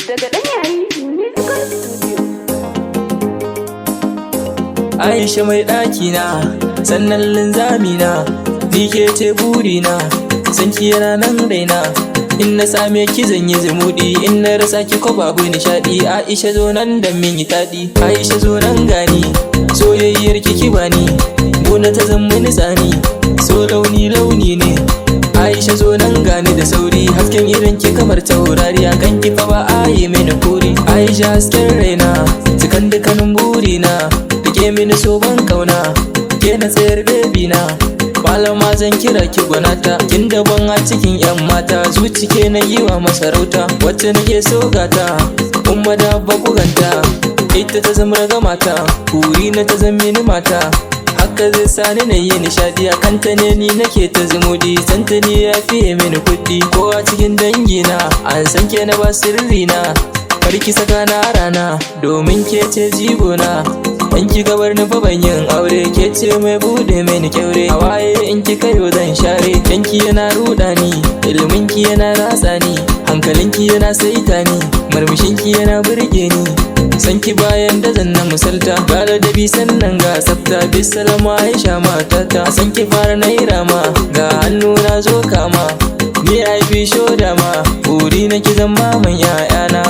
daga ɗan yayi musical studio. Aisha mai ɗakina, sannan linzamina, ni ke ce burina, sanki yana nan raina. In na same ki zan yi zumuɗi, in na rasa ki ko babu nishaɗi. Aisha zo nan da min yi taɗi, Aisha zo nan gani, soyayyar ki bani, gona ta zan mini tsani, so launi launi ne. Aisha zo nan gani da sauri, hasken irin ki kamar taurariya, kan ki fa ba a yi mini kuri. Aisha hasken raina, cikan dukkanin burina, rike mini so ban kauna, ke na tsayar bebi na. Malama zan kira ki gwanata, kin daban a cikin yan mata, zuci ke na yi wa masarauta, wacce nake so gata, umma da abba buganta, ita ta zama raga mata, kuri na ta zama mini mata. Haka zai sani na yi nishadi, a kanta ne ni nake ta zumudi, santa ne ya fiye mini kuɗi, ko a cikin dangina an san ke na ba sirri na. Karki saka na rana, domin ke ce jigona, in ki gabar ni fa ban yin aure, ke ce mai bude mini kyaure. A waye in ki kayo zan share, danki yana ruɗa ni, ilimin ki yana ratsa ni, hankalin ki yana saita ni, murmushin ki yana burge ni. San ki bayan da zan na misalta, ga ladabi sannan ga tsafta, bisalama Aisha matata. A san ki fara na rama, ga hannu na zo kama, ni haifi shoda ma, buri na ki zama man 'ya'yana.